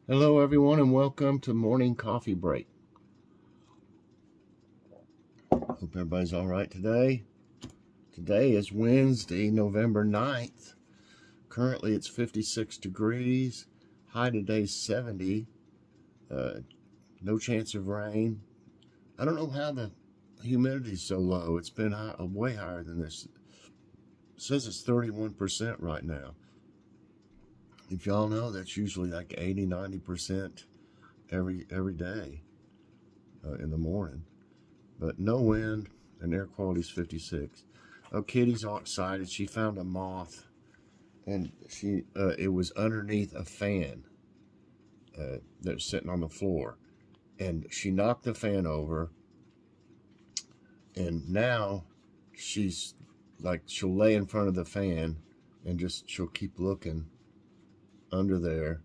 Hello everyone and welcome to Morning Coffee Break. Hope everybody's all right today. Today is Wednesday, November 9th. Currently it's 56 degrees. High today's 70. No chance of rain. I don't know how the humidity's so low. It's been way higher than this. It says it's 31% right now. If y'all know, that's usually like 80-90% every day in the morning. But no wind, and air quality's 56. Oh, Kitty's all excited. She found a moth, and it was underneath a fan that was sitting on the floor. And she knocked the fan over, and now she's like, she'll lay in front of the fan, and she'll keep looking under there.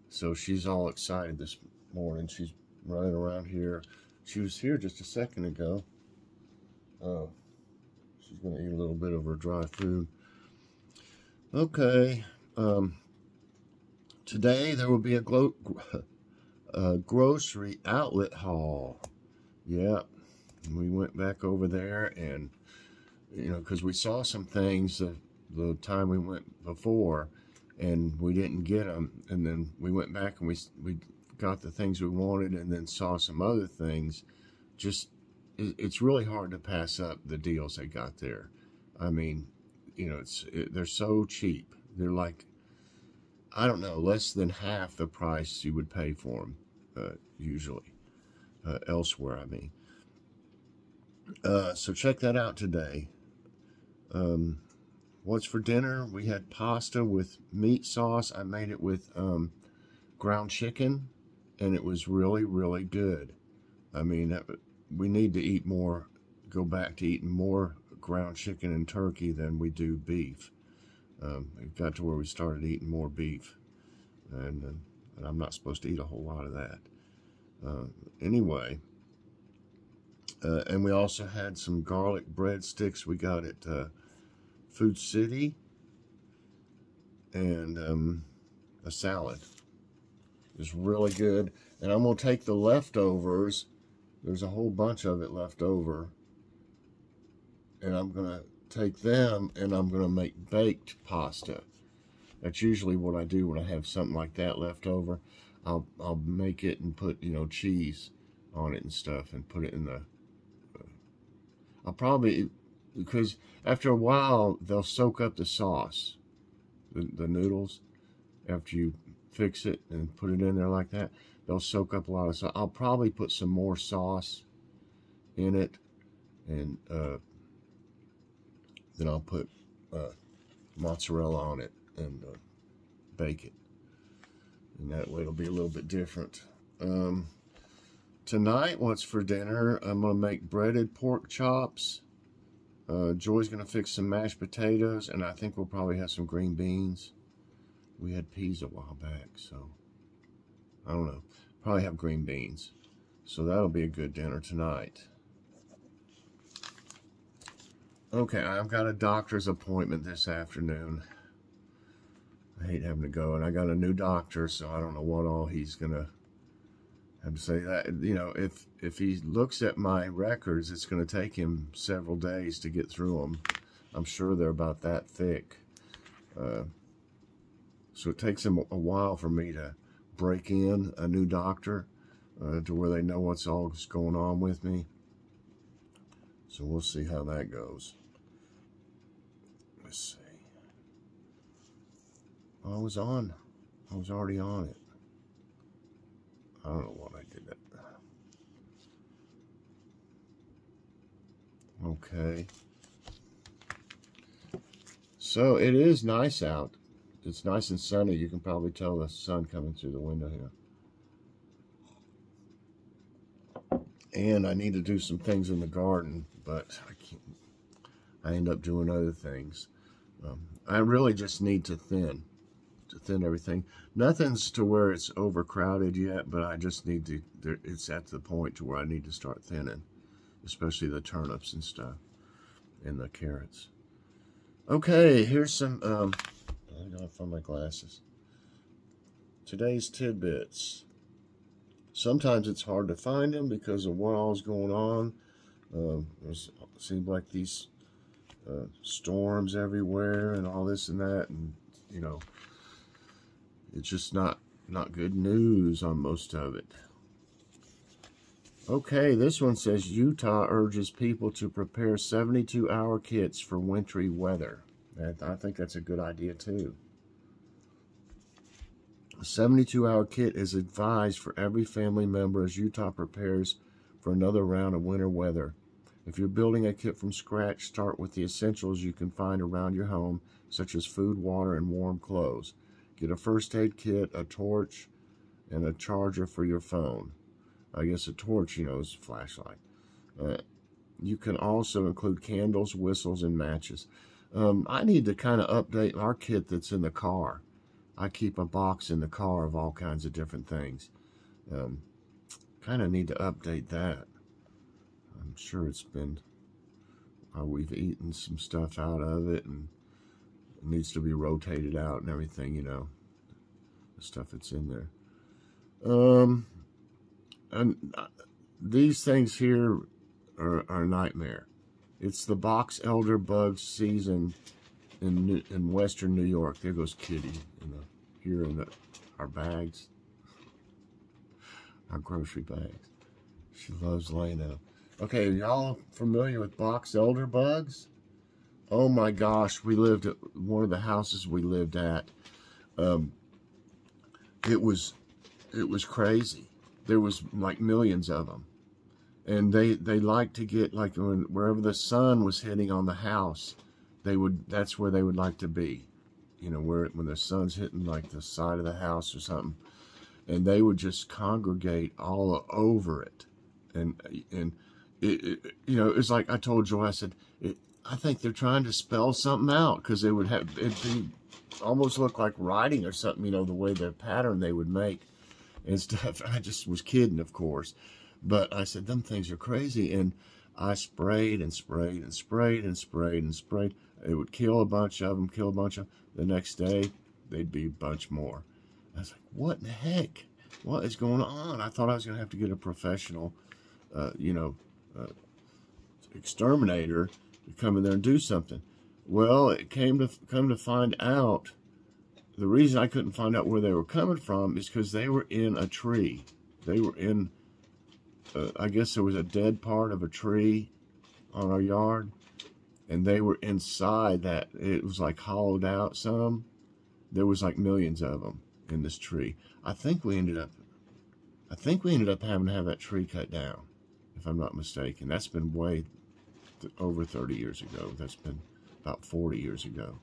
So she's all excited this morning. She's running around here. She was here just a second ago. She's going to eat a little bit of her dry food. Okay. Today there will be a grocery outlet haul. Yeah. We went back over there and, because we saw some things the time we went before, and we didn't get them, and then we went back and we got the things we wanted, and then saw some other things. It's really hard to pass up the deals they got there. I mean, they're so cheap. They're like, I don't know, less than half the price you would pay for them usually elsewhere. I mean, so check that out today. What's for dinner? We had pasta with meat sauce. I made it with ground chicken, and it was really, really good. I mean, we need to eat more, go back to eating more ground chicken and turkey than we do beef. It got to where we started eating more beef, and I'm not supposed to eat a whole lot of that. Anyway, and we also had some garlic breadsticks we got at Food City, and a salad. It's really good. And I'm going to take the leftovers. There's a whole bunch of it left over. And I'm going to take them and I'm going to make baked pasta. That's usually what I do when I have something like that left over. I'll make it and put, cheese on it and stuff, and put it in the... I'll probably... Because after a while, they'll soak up the sauce, the noodles. After you fix it and put it in there like that, they'll soak up a lot of sauce. I'll probably put some more sauce in it, and then I'll put mozzarella on it and bake it. And that way it'll be a little bit different. Tonight, what's for dinner? I'm going to make breaded pork chops. Joy's going to fix some mashed potatoes, and I think we'll probably have some green beans. We had peas a while back, so I don't know. Probably have green beans. So that'll be a good dinner tonight. Okay, I've got a doctor's appointment this afternoon. I hate having to go, and I got a new doctor, so I don't know what all he's going to have to say. That, if he looks at my records, it's going to take him several days to get through them. I'm sure they're about that thick. So it takes him a while for me to break in a new doctor to where they know what's all going on with me. So we'll see how that goes. Let's see. I was already on it. I don't know what I did that. Okay. So it is nice out. It's nice and sunny. You can probably tell the sun coming through the window here. And I need to do some things in the garden, but I can't. I end up doing other things. I really just need to thin everything. Nothing's to where it's overcrowded yet, but I just need to. It's at the point to where I need to start thinning, especially the turnips and stuff, and the carrots. Okay, here's some. I gotta find my glasses. Today's tidbits. Sometimes it's hard to find them because of what all's going on. It seems like these storms everywhere and all this and that, and you know, it's just not good news on most of it. Okay, this one says Utah urges people to prepare 72-hour kits for wintry weather. I think that's a good idea too. A 72-hour kit is advised for every family member as Utah prepares for another round of winter weather. If you're building a kit from scratch, start with the essentials you can find around your home, such as food, water, and warm clothes. Get a first aid kit, a torch, and a charger for your phone. I guess a torch, you know, is a flashlight. You can also include candles, whistles, and matches. I need to kind of update our kit that's in the car. I keep a box in the car of all kinds of different things. Kind of need to update that. I'm sure it's been, we've eaten some stuff out of it, and it needs to be rotated out and everything, you know, the stuff that's in there. And these things here are a nightmare. It's the box elder bug season in western New York. There goes Kitty here in our bags, our grocery bags. She loves laying out. Okay, y'all familiar with box elder bugs? Oh my gosh, we lived at one of the houses we lived at. It was crazy. There was like millions of them, and they like to get, like, wherever the sun was hitting on the house, that's where they would like to be, you know, when the sun's hitting like the side of the house or something, and they would just congregate all over it, and it you know, it's like I told Joy, I said, I think they're trying to spell something out, because it'd be almost look like writing or something, you know, the way the pattern they would make and stuff. I just was kidding, of course, but I said, them things are crazy, and I sprayed and sprayed and sprayed and sprayed and sprayed. It would kill a bunch of them, kill a bunch of them. The next day, they'd be a bunch more. I was like, what in the heck? What is going on? I thought I was going to have to get a professional, you know, exterminator to come in there and do something. Well, it come to find out, the reason I couldn't find out where they were coming from is because they were in a tree. They were in, I guess there was a dead part of a tree on our yard, and they were inside that. It was like hollowed out some. There was like millions of them in this tree. I think we ended up having to have that tree cut down, if I'm not mistaken. That's been way over 30 years ago. That's been about 40 years ago.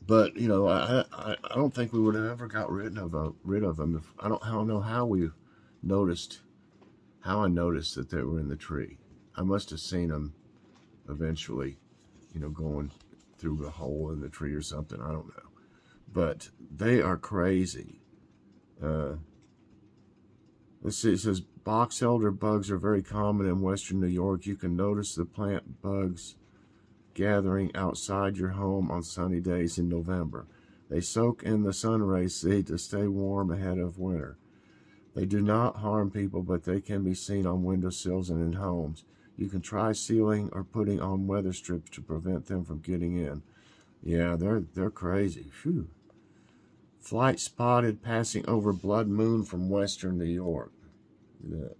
But you know, I don't think we would have ever got rid of them. If I don't know how I noticed that they were in the tree. I must have seen them eventually, you know, going through a hole in the tree or something. I don't know, but they are crazy. Let's see. It says box elder bugs are very common in western New York. You can notice the plant bugs gathering outside your home on sunny days in November. They soak in the sun rays to stay warm ahead of winter. They do not harm people, but they can be seen on windowsills and in homes. You can try sealing or putting on weather strips to prevent them from getting in. Yeah, they're crazy. Phew. Flight spotted passing over blood moon from western New York. Yeah.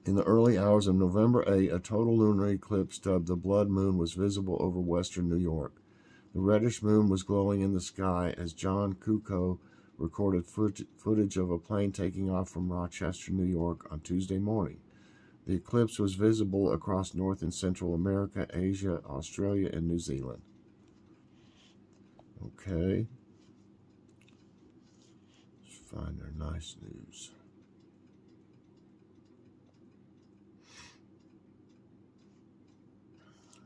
In the early hours of November 8, a total lunar eclipse dubbed the blood moon was visible over western New York. The reddish moon was glowing in the sky as John Kuko recorded footage of a plane taking off from Rochester, New York on Tuesday morning. The eclipse was visible across North and Central America, Asia, Australia, and New Zealand. Okay. Let's find their nice news.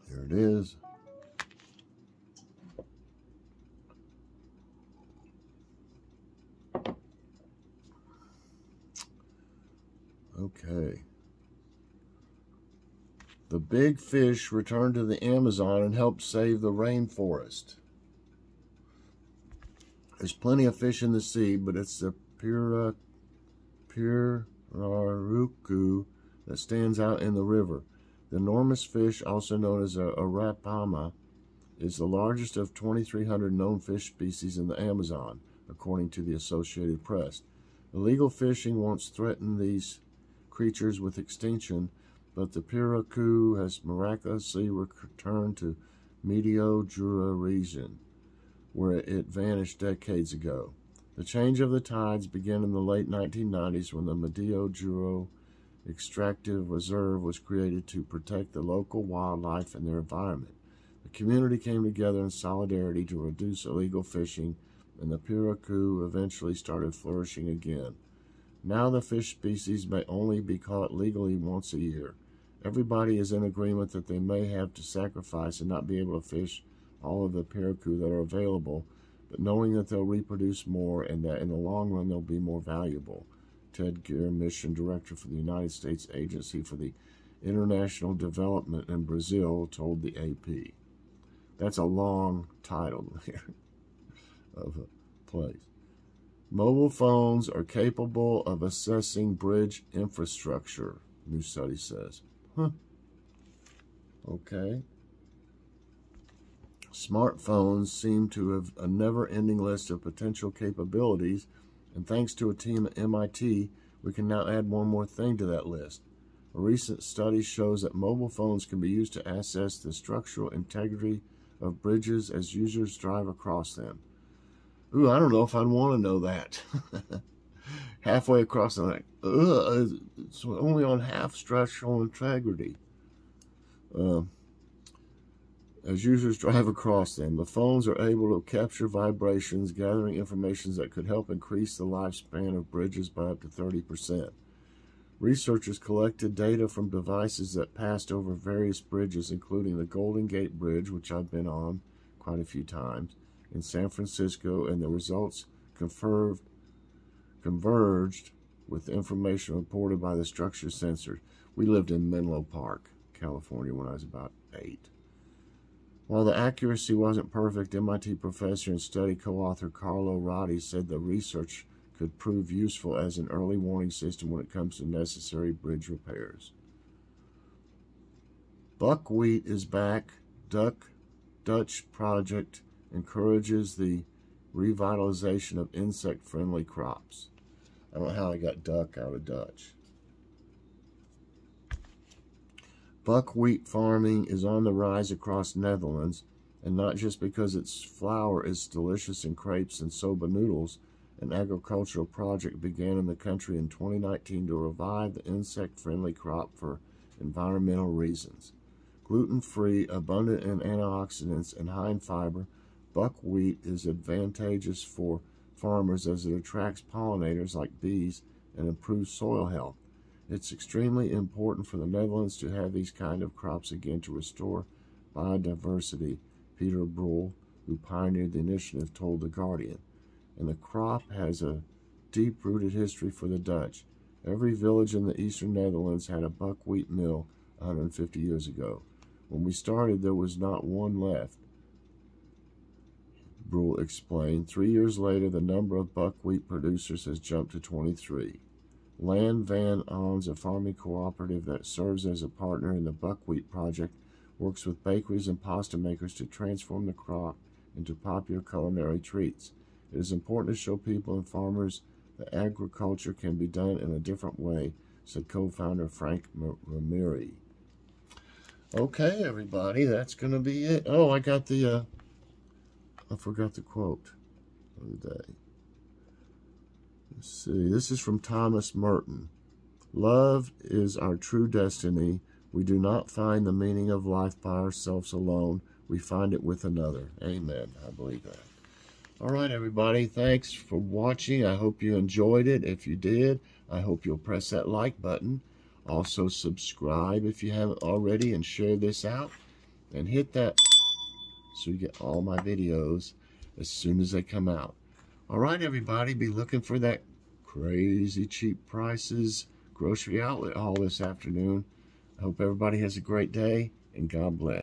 There it is. Okay. The big fish returned to the Amazon and helped save the rainforest. There's plenty of fish in the sea, but it's the pirarucu that stands out in the river. The enormous fish, also known as a rapama, is the largest of 2,300 known fish species in the Amazon, according to the Associated Press. Illegal fishing once threatened these creatures with extinction, but the pirarucu has miraculously returned to Medio Jura region, where it vanished decades ago. The change of the tides began in the late 1990s when the Medio Jura Extractive Reserve was created to protect the local wildlife and their environment. The community came together in solidarity to reduce illegal fishing, and the pirarucu eventually started flourishing again. Now the fish species may only be caught legally once a year. Everybody is in agreement that they may have to sacrifice and not be able to fish all of the pirarucu that are available, but knowing that they'll reproduce more and that in the long run they'll be more valuable. Ted Gear, Mission Director for the United States Agency for the International Development in Brazil, told the AP. That's a long title here of a place. Mobile phones are capable of assessing bridge infrastructure, new study says. Okay. Smartphones seem to have a never-ending list of potential capabilities, and thanks to a team at MIT, we can now add one more thing to that list. A recent study shows that mobile phones can be used to assess the structural integrity of bridges as users drive across them. Ooh, I don't know if I'd want to know that. Halfway across, I'm like, it's only on half structural integrity. As users drive across them, the phones are able to capture vibrations, gathering information that could help increase the lifespan of bridges by up to 30%. Researchers collected data from devices that passed over various bridges, including the Golden Gate Bridge, which I've been on quite a few times, in San Francisco, and the results converged with information reported by the structure sensors. We lived in Menlo Park, California, when I was about 8. While the accuracy wasn't perfect, MIT professor and study co-author Carlo Rotti said the research could prove useful as an early warning system when it comes to necessary bridge repairs. Buckwheat is back. Dutch project encourages the revitalization of insect-friendly crops. I don't know how I got duck out of Dutch. Buckwheat farming is on the rise across Netherlands, and not just because its flour is delicious in crepes and soba noodles. An agricultural project began in the country in 2019 to revive the insect-friendly crop for environmental reasons. Gluten-free, abundant in antioxidants, and high in fiber, buckwheat is advantageous for farmers as it attracts pollinators like bees and improves soil health. It's extremely important for the Netherlands to have these kind of crops again to restore biodiversity, Peter Brul, who pioneered the initiative, told The Guardian. And the crop has a deep-rooted history for the Dutch. Every village in the eastern Netherlands had a buckwheat mill 150 years ago. When we started, there was not one left, Brul explained. 3 years later, the number of buckwheat producers has jumped to 23. Land Van owns a farming cooperative that serves as a partner in the Buckwheat Project, works with bakeries and pasta makers to transform the crop into popular culinary treats. It is important to show people and farmers that agriculture can be done in a different way, said co-founder Frank Ramiri. Okay, everybody, that's going to be it. Oh, I got the, I forgot the quote of the day. Let's see, this is from Thomas Merton. Love is our true destiny. We do not find the meaning of life by ourselves alone. We find it with another. Amen. I believe that. All right, everybody. Thanks for watching. I hope you enjoyed it. If you did, I hope you'll press that like button. Also, subscribe if you haven't already, and share this out. And hit that so you get all my videos as soon as they come out. All right, everybody. Be looking for that crazy cheap prices grocery outlet haul this afternoon. I hope everybody has a great day, and God bless.